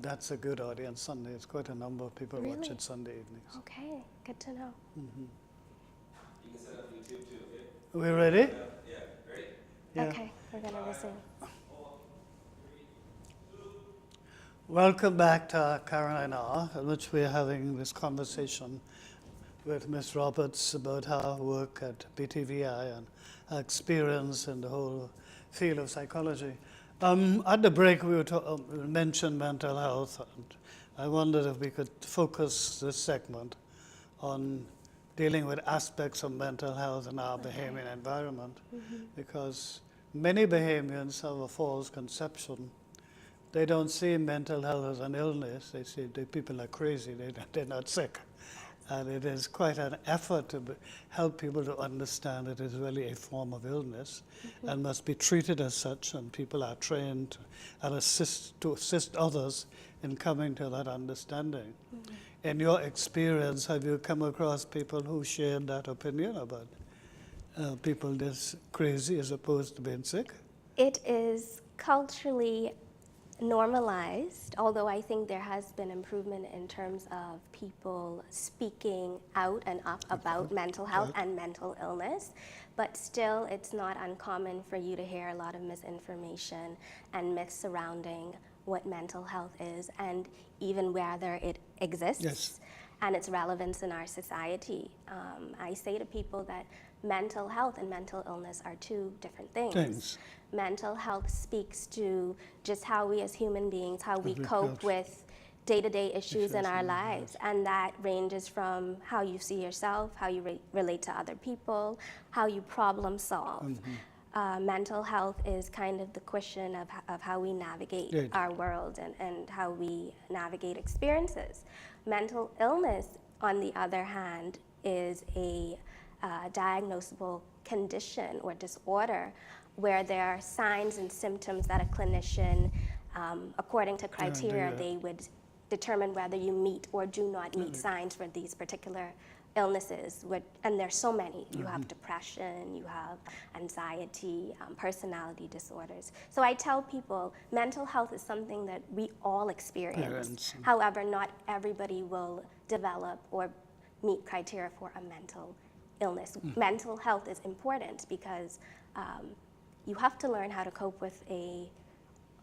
That's a good audience Sunday. It's quite a number of people watch Really? it Sunday evenings. Okay, good to know. You can set up YouTube too, okay? We ready? Yeah, ready? Yeah. Okay, we're going to resume. Welcome back to our Caranine Hour, in which we're having this conversation with Ms. Roberts about her work at BTVI and her experience in the whole field of psychology. At the break, we mentioned mental health, and I wondered if we could focus this segment on dealing with aspects of mental health in our Bahamian environment, because many Bahamians have a false conception. They don't see mental health as an illness. They say the people are crazy. They're not sick. And it is quite an effort to help people to understand it is really a form of illness and must be treated as such. And people are trained and to assist others in coming to that understanding. In your experience, have you come across people who share that opinion about people just crazy as opposed to being sick? It is culturally normalized, although I think there has been improvement in terms of people speaking out and up about mental health and mental illness, but still it's not uncommon for you to hear a lot of misinformation and myths surrounding what mental health is and even whether it exists and its relevance in our society. I say to people that mental health and mental illness are two different things. Mental health speaks to just how we as human beings, how we cope with day-to-day issues in our lives, and that ranges from how you see yourself, how you relate to other people, how you problem solve. Mental health is kind of the cushion of how we navigate our world and how we navigate experiences. Mental illness, on the other hand, is a diagnosable condition or disorder where there are signs and symptoms that a clinician, according to criteria, they would determine whether you meet or do not meet signs for these particular illnesses. And there's so many. You have depression, you have anxiety, personality disorders. So I tell people mental health is something that we all experience. However, not everybody will develop or meet criteria for a mental illness. Mental health is important because you have to learn how to cope with a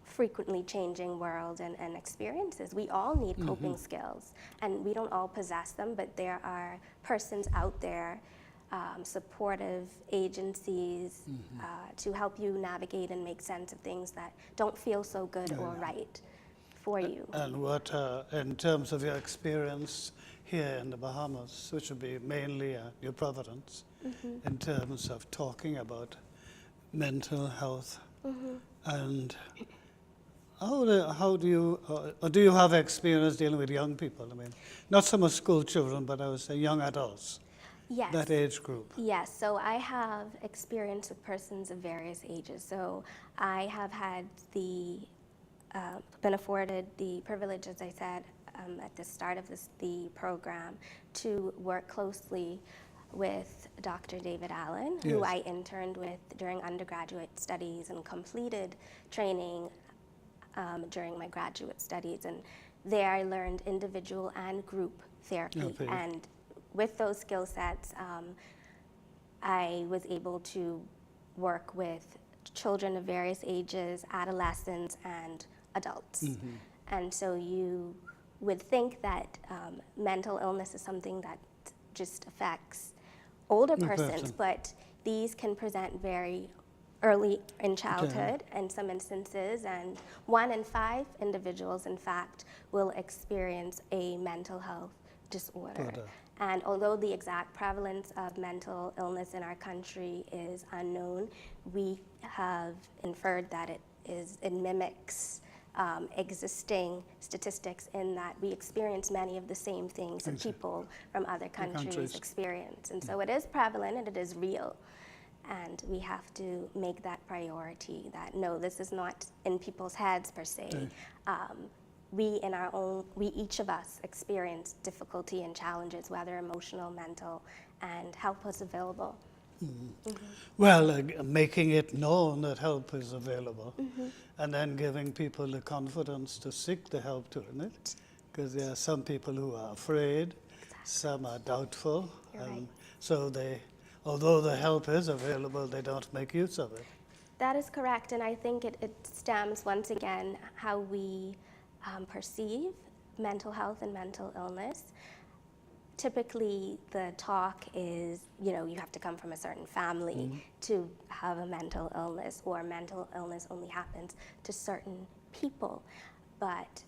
frequently changing world and experiences. We all need coping skills, and we don't all possess them, but there are persons out there, supportive agencies to help you navigate and make sense of things that don't feel so good or right for you. And what, in terms of your experience here in the Bahamas, which would be mainly New Providence, in terms of talking about mental health, and how do you have experience dealing with young people? I mean, not so much school children, but I would say young adults. Yes. That age group. Yes, so I have experience with persons of various ages. So I have had been afforded the privilege, as I said at the start of the program, to work closely with Dr. David Allen, who I interned with during undergraduate studies and completed training during my graduate studies. And there I learned individual and group therapy. And with those skill sets, I was able to work with children of various ages, adolescents, and adults. And so you would think that mental illness is something that just affects older persons, but these can present very early in childhood in some instances, and 1 in 5 individuals, in fact, will experience a mental health disorder. And although the exact prevalence of mental illness in our country is unknown, we have inferred that it mimics existing statistics in that we experience many of the same things that people from other countries experience. And so it is prevalent and it is real. And we have to make that priority, that no, this is not in people's heads per se. We each of us experience difficulty and challenges, whether emotional, mental, and help is available. Well, making it known that help is available, and then giving people the confidence to seek the help to it, because there are some people who are afraid, some are doubtful, You're and right. so although the help is available, they don't make use of it. That is correct, and I think it stems once again how we perceive mental health and mental illness. Typically, the talk is, you have to come from a certain family to have a mental illness, or mental illness only happens to certain people. But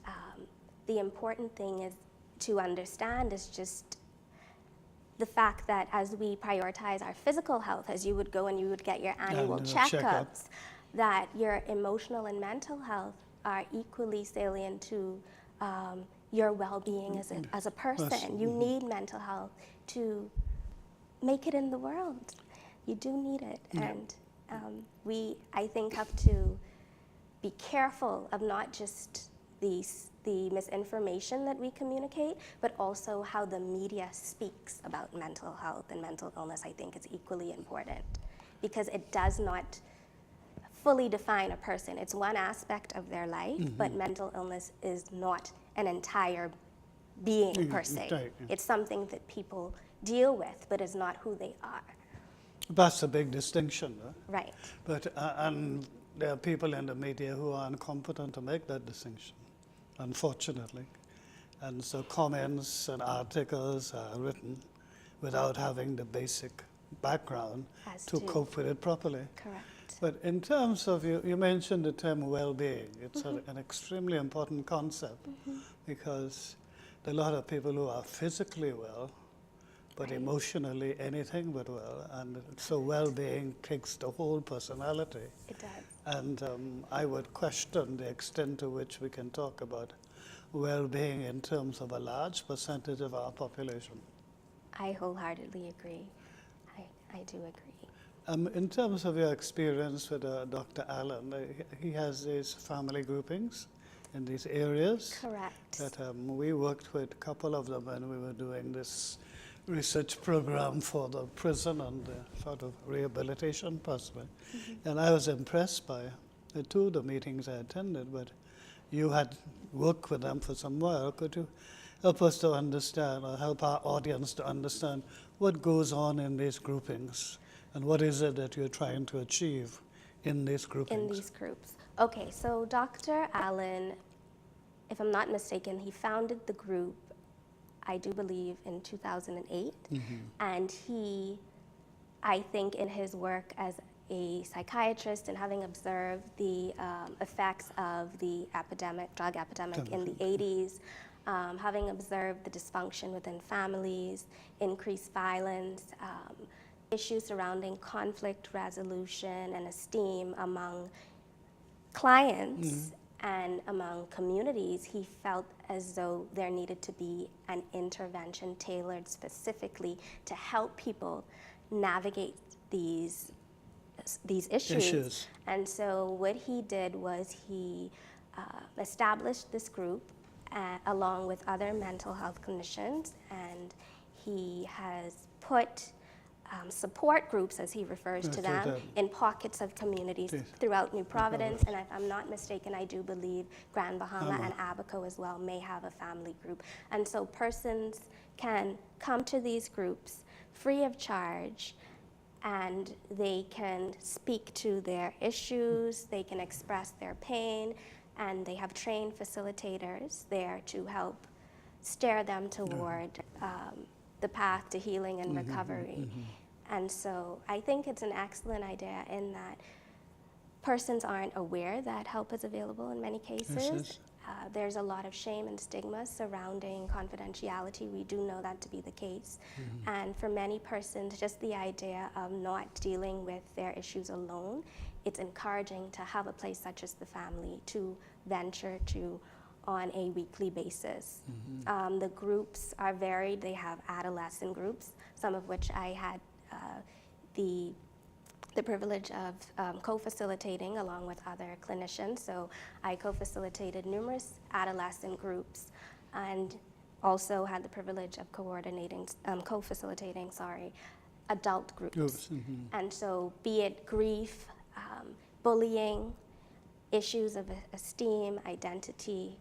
the important thing is to understand is just the fact that as we prioritize our physical health, as you would go and you would get your annual checkup. checkups, that your emotional and mental health are equally salient to your well-being as a person. You need mental health to make it in the world. You do need it. And we, I think, have to be careful of not just the misinformation that we communicate, but also how the media speaks about mental health and mental illness. I think is equally important, because it does not fully define a person. It's one aspect of their life, but mental illness is not an entire being per se. Right. It's something that people deal with, but is not who they are. That's a big distinction, though. Right. But and there are people in the media who are incompetent to make that distinction, unfortunately. And so comments and articles are written without having the basic background to cope with it properly. Correct. But in terms of, you mentioned the term well-being. It's an extremely important concept, because there are a lot of people who are physically well, but emotionally anything but well. And so well-being takes the whole personality. It does. And I would question the extent to which we can talk about well-being in terms of a large percentage of our population. I wholeheartedly agree. I do agree. In terms of your experience with Dr. Allen, he has these family groupings in these areas. Correct. That we worked with a couple of them when we were doing this research program for the prison and the sort of rehabilitation possibly. And I was impressed by the two of the meetings I attended, but you had worked with them for some while. Could you help us to understand, or help our audience to understand, what goes on in these groupings? And what is it that you're trying to achieve in these groupings? In these groups. Okay, so Dr. Allen, if I'm not mistaken, he founded the group, I do believe, in 2008. And he, I think in his work as a psychiatrist and having observed the effects of the drug epidemic in the 80s, having observed the dysfunction within families, increased violence, issues surrounding conflict resolution and esteem among clients and among communities, he felt as though there needed to be an intervention tailored specifically to help people navigate these issues. And so what he did was he established this group along with other mental health clinicians, and he has put support groups, as he refers to them, in pockets of communities throughout New Providence, and if I'm not mistaken, I do believe Grand Bahama and Abaco as well may have a family group. And so persons can come to these groups free of charge, and they can speak to their issues, they can express their pain, and they have trained facilitators there to help steer them toward the path to healing and recovery. And so I think it's an excellent idea in that persons aren't aware that help is available in many cases. There's a lot of shame and stigma surrounding confidentiality. We do know that to be the case. And for many persons, just the idea of not dealing with their issues alone, it's encouraging to have a place such as the family to venture to on a weekly basis. The groups are varied. They have adolescent groups, some of which I had the privilege of co-facilitating along with other clinicians. So I co-facilitated numerous adolescent groups and also had the privilege of co-facilitating adult groups. Mm-hmm. And so be it grief, bullying, issues of esteem, identity,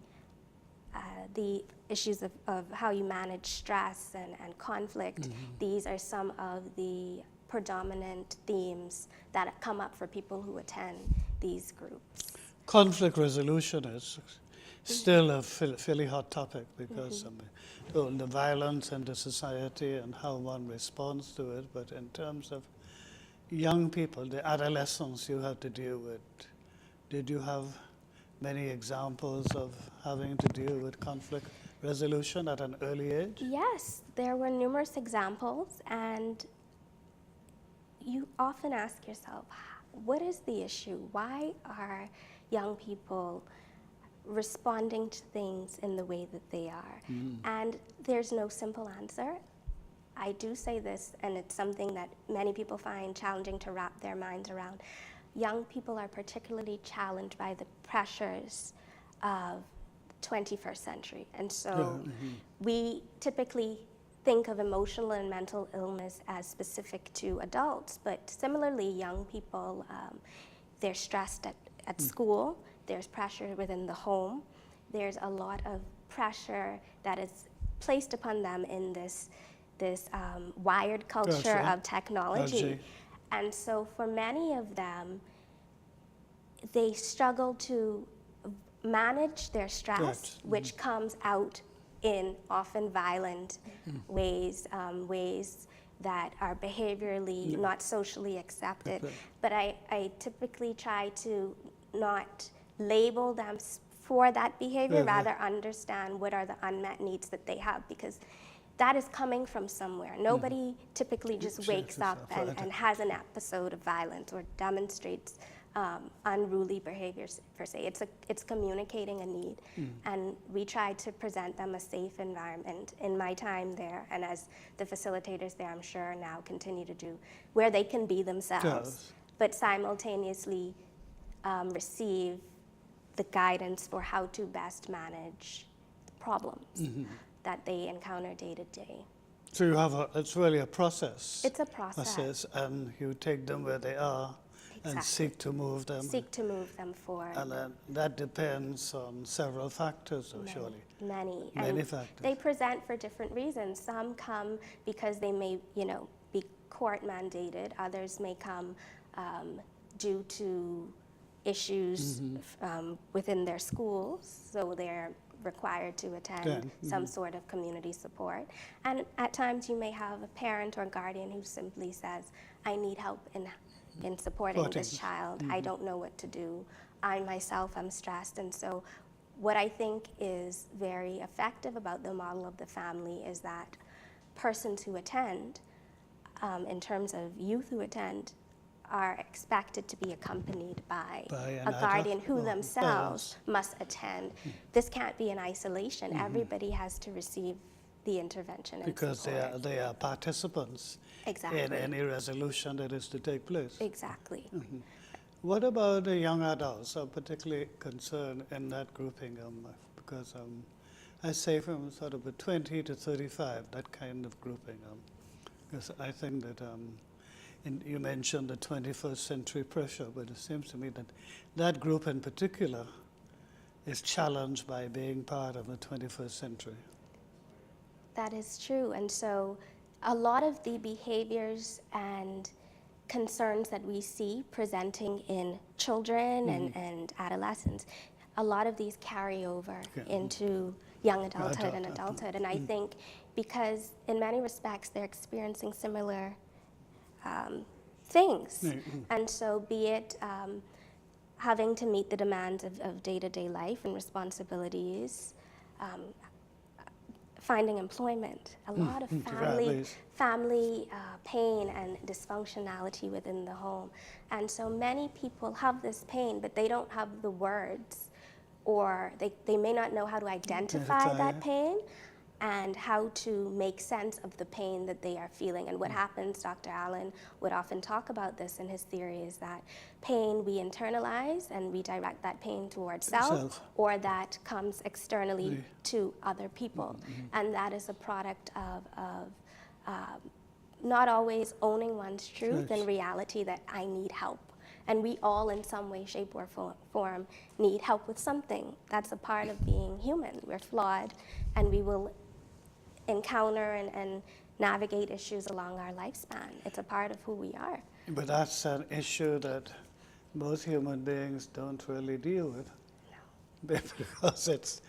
the issues of how you manage stress and conflict. Mm-hmm. These are some of the predominant themes that come up for people who attend these groups. Conflict resolution is still a fairly hot topic because the violence in the society and how one responds to it. But in terms of young people, the adolescents you have to deal with, did you have many examples of having to deal with conflict resolution at an early age? Yes, there were numerous examples, and you often ask yourself, what is the issue? Why are young people responding to things in the way that they are? And there's no simple answer. I do say this, and it's something that many people find challenging to wrap their minds around. Young people are particularly challenged by the pressures of 21st century. And so we typically think of emotional and mental illness as specific to adults, but similarly, young people, they're stressed at school, there's pressure within the home, there's a lot of pressure that is placed upon them in this wired culture of technology. And so for many of them, they struggle to manage their stress, which comes out in often violent ways, ways that are behaviorally not socially accepted. But I typically try to not label them for that behavior, rather understand what are the unmet needs that they have, because that is coming from somewhere. Nobody typically just wakes up and has an episode of violence or demonstrates unruly behaviors per se. It's communicating a need, and we try to present them a safe environment. In my time there, and as the facilitators there, I'm sure now continue to do, where they can be themselves, but simultaneously receive the guidance for how to best manage problems that they encounter day to day. So you have it's really a process. It's a process. And you take them where they are and seek to move them. Seek to move them forward. And then that depends on several factors, surely. Many factors. They present for different reasons. Some come because they may, be court mandated. Others may come due to issues within their schools, so they're required to attend some sort of community support. And at times you may have a parent or guardian who simply says, I need help in supporting this child. I don't know what to do. I myself am stressed. And so what I think is very effective about the model of the family is that persons who attend, in terms of youth who attend, are expected to be accompanied by a guardian who themselves must attend. This can't be in isolation. Everybody has to receive the intervention and because support. they are participants in any resolution that is to take place. Exactly. What about the young adults? I'm particularly concerned in that grouping because I say from sort of a 20 to 35, that kind of grouping. Because I think that you mentioned the 21st century pressure, but it seems to me that that group in particular is challenged by being part of the 21st century. That is true. And so a lot of the behaviors and concerns that we see presenting in children and adolescents, a lot of these carry over into young adulthood and adulthood. And I think because in many respects they're experiencing similar things. And so be it having to meet the demands of day-to-day life and responsibilities, finding employment, a lot of family pain and dysfunctionality within the home. And so many people have this pain, but they don't have the words, or they may not know how to identify that pain and how to make sense of the pain that they are feeling. And what happens, Dr. Allen would often talk about this in his theory, is that pain we internalize and we direct that pain towards self, or that comes externally to other people. And that is a product of not always owning one's truth Yes. and reality that I need help. And we all, in some way, shape, or form, need help with something. That's a part of being human. We're flawed, and we will encounter and navigate issues along our lifespan. It's a part of who we are. But that's an issue that most human beings don't really deal with. Because it's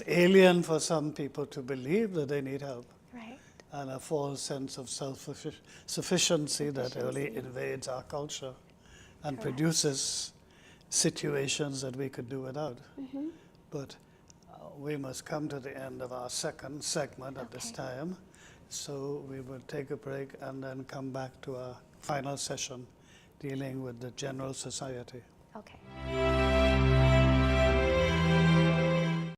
alien for some people to believe that they need help, Right. and a false sense of self-sufficiency that really invades our culture and Correct. produces situations that we could do without. But we must come to the end of our second segment at this Okay. time, so we will take a break and then come back to our final session dealing with the general society. Okay.